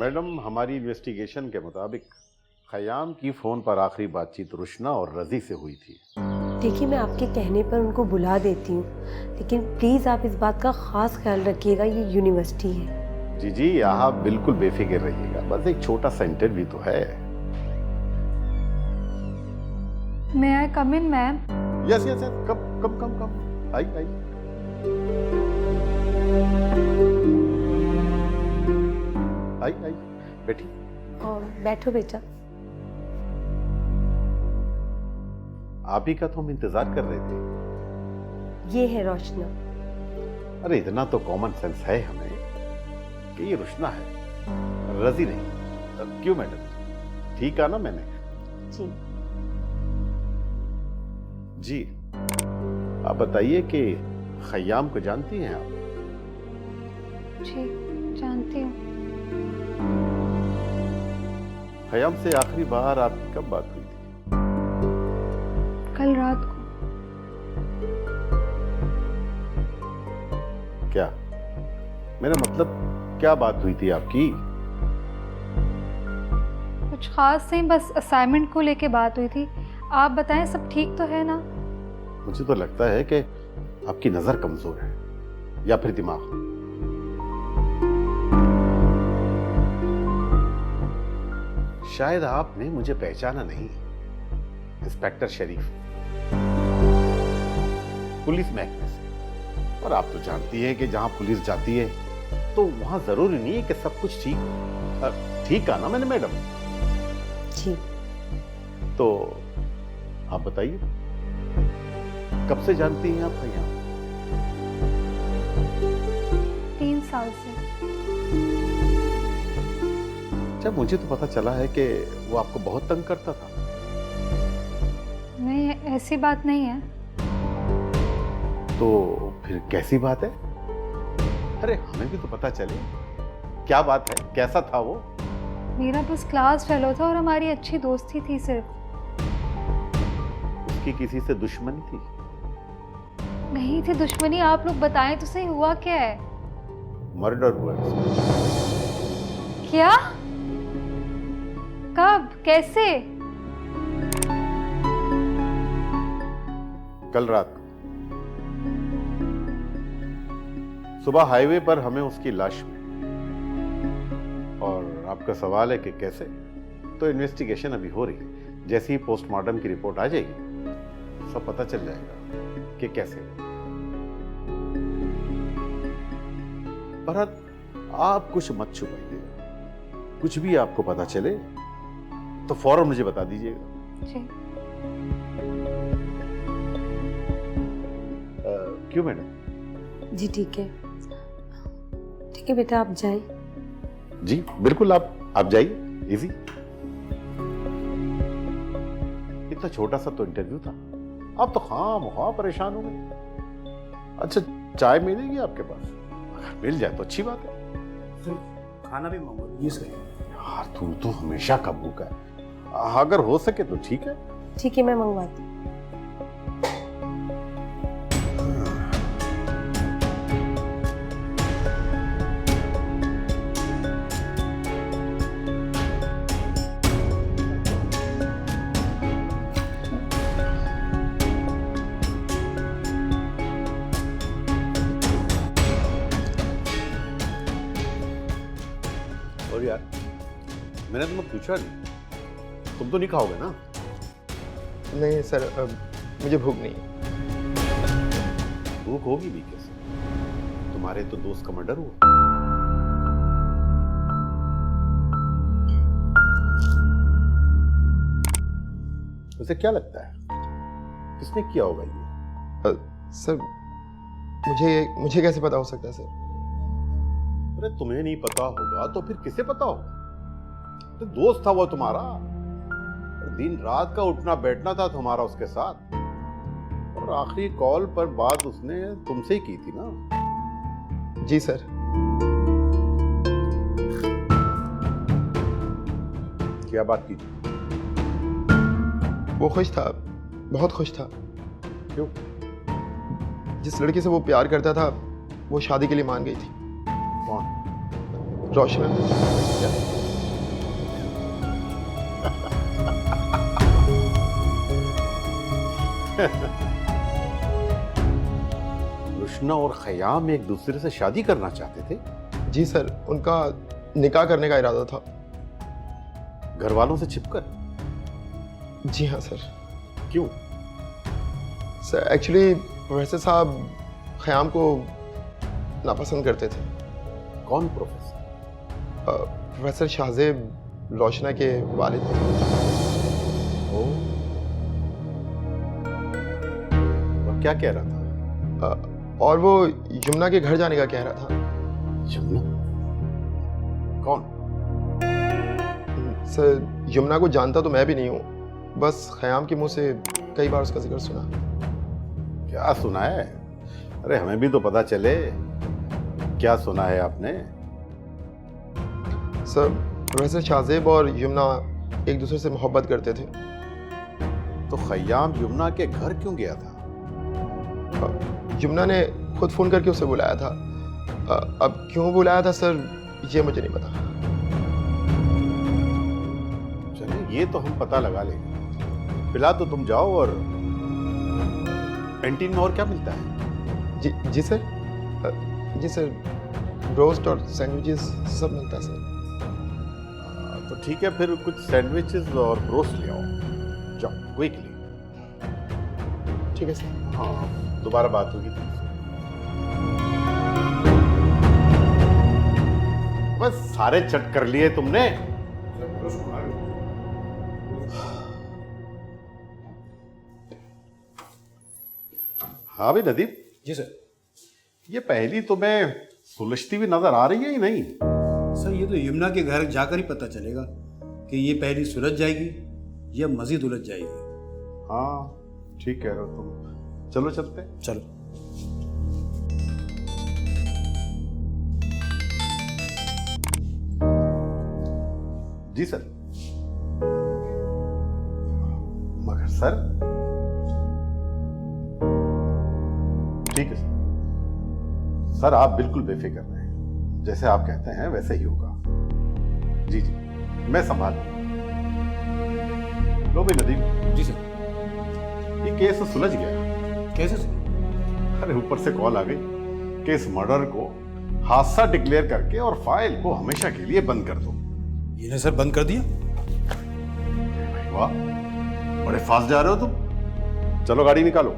Madam, हमारी investigation के मुताबिक खयाम की फ़ोन पर आखिरी बातचीत रुशना और रज़ी से हुई थी। देखिए, मैं आपके कहने पर उनको बुला देती हूँ, लेकिन प्लीज़ आप इस बात का ख़ास ख्याल रखिएगा, ये यूनिवर्सिटी है। जी जी, आप बिल्कुल बेफिक्र रहिएगा, बस एक छोटा सा इंटरव्यू तो है। May I come in, ma'am? Yes yes yes, come आई आई। आई बेटी। और बैठो बेटा। आप ही का तो हम इंतजार कर रहे थे। ये है रोशना। अरे इतना तो कॉमन सेंस है हमें कि ये रुशना है, रज़ी नहीं। क्यों मैडम, ठीक कहा ना मैंने? जी जी। आप बताइए कि खयाम को जानती हैं आप? जी, जानती हूँ। खयाम से आखिरी बार आपकी कब बात हुई थी? कल रात को। क्या मेरा मतलब, क्या बात हुई थी आपकी? कुछ खास नहीं, बस असाइनमेंट को लेके बात हुई थी। आप बताएं, सब ठीक तो है ना? मुझे तो लगता है कि आपकी नजर कमजोर है या फिर दिमाग। शायद आपने मुझे पहचाना नहीं। इंस्पेक्टर शरीफ, पुलिस महकमे से। और आप तो जानती हैं कि जहां पुलिस जाती है तो वहां जरूरी नहीं है कि सब कुछ ठीक कहा ना मैंने मैडम? जी। तो आप बताइए, कब से जानती हैं आप खयाम? 3 साल से। जब मुझे तो पता चला है कि वो आपको बहुत तंग करता था। नहीं, ऐसी बात नहीं है। तो फिर कैसी बात है? अरे हमें भी तो पता चले क्या बात है, कैसा था वो? मेरा बस क्लास फेलो था और हमारी अच्छी दोस्ती थी सिर्फ। उसकी किसी से दुश्मनी थी? नहीं थी दुश्मनी। आप लोग बताएं तो सही, हुआ क्या है? मर्डर हुआ है। क्या? कब? कैसे? कल रात को सुबह हाईवे पर हमें उसकी लाश मिली। और आपका सवाल है कि कैसे, तो इन्वेस्टिगेशन अभी हो रही है। जैसे ही पोस्टमार्टम की रिपोर्ट आ जाएगी सब पता चल जाएगा कि कैसे। पर आप कुछ मत छुपाइए, कुछ भी आपको पता चले तो फौरन मुझे बता दीजिएगा। जी। क्यों मैडम? जी ठीक है बेटा, आप जाएं। जी बिल्कुल, आप जाइए। इजी। इतना छोटा सा तो इंटरव्यू था, आप तो खामख्वाह परेशान हो गए। अच्छा, चाय मिलेगी आपके पास? अगर मिल जाए तो अच्छी बात है। खाना भी मंगवा लीजिए सर। यार तुम तो हमेशा का भूखा है। अगर हो सके तो ठीक है। ठीक है, मैं मंगवाती हूँ। और यार मैंने तुम्हें पूछा नहीं, तुम तो नहीं खाओगे ना? नहीं सर, मुझे भूख नहीं। भूख होगी भी कैसे, तुम्हारे तो दोस्त का मर्डर हुआ। उसे क्या लगता है किसने किया होगा ये? सर मुझे कैसे पता हो सकता है सर? अरे तुम्हें नहीं पता होगा तो फिर किसे पता होगा? तो दोस्त था वो तुम्हारा, दिन रात का उठना बैठना था तुम्हारा उसके साथ। और आखिरी कॉल पर बात उसने तुमसे ही की थी ना? जी सर। क्या बात की थी? वो खुश था, बहुत खुश था। क्यों? जिस लड़की से वो प्यार करता था वो शादी के लिए मान गई थी। कौन? रोशना। रुशना और खयाम एक दूसरे से शादी करना चाहते थे? जी सर, उनका निकाह करने का इरादा था। घर वालों से छिपकर? जी हाँ सर। क्यों? सर एक्चुअली प्रोफेसर साहब खयाम को नापसंद करते थे। कौन प्रोफेसर? प्रोफेसर शाहजेब रोशना के वालिद। ओ, और क्या कह रहा था? और वो यमुना के घर जाने का कह रहा था। यमुना? कौन? सर यमुना को जानता तो मैं भी नहीं हूँ, बस खयाम के मुंह से कई बार उसका जिक्र सुना। क्या सुना है? अरे हमें भी तो पता चले क्या सुना है आपने। सर प्रोफेसर शाहजेब और यमुना एक दूसरे से मोहब्बत करते थे। तो खयाम यमुना के घर क्यों गया था? यमुना ने खुद फोन करके उसे बुलाया था। अब क्यों बुलाया था सर, ये मुझे नहीं पता। चलिए ये तो हम पता लगा लेंगे। फिलहाल तो तुम जाओ। और कैंटीन में और क्या मिलता है? जी सर। जी सर, रोस्ट और सैंडविचेस सब मिलता है सर। तो ठीक है, फिर कुछ सैंडविचेस और रोस्ट ले आओ। जाओ क्विकली। ठीक है सर। हाँ, दोबारा बात होगी तुमसे। बस सारे चट कर लिए तुमने। हाँ भी नदीम, जी सर। ये पहली तुम्हें सुलझती हुई नजर आ रही है ही नहीं? सर ये तो यमुना के घर जाकर ही पता चलेगा कि ये पहली सुलझ जाएगी या मजीद उलझ जाएगी। हाँ ठीक कह रहे हो तुम। चलो चलते हैं। चलो। जी सर। मगर सर, ठीक है सर, आप बिल्कुल बेफिक्र रहें। जैसे आप कहते हैं वैसे ही होगा। जी जी, मैं संभाल लो भी नदीम। जी सर। ये केस सुलझ गया। कैसे सर? अरे ऊपर से कॉल आ गई कि इस मर्डर को हादसा डिक्लेयर करके और फाइल को हमेशा के लिए बंद कर दो। इन्हें सर बंद कर दिया? वाह, बड़े फास्ट जा रहे हो तुम। चलो गाड़ी निकालो।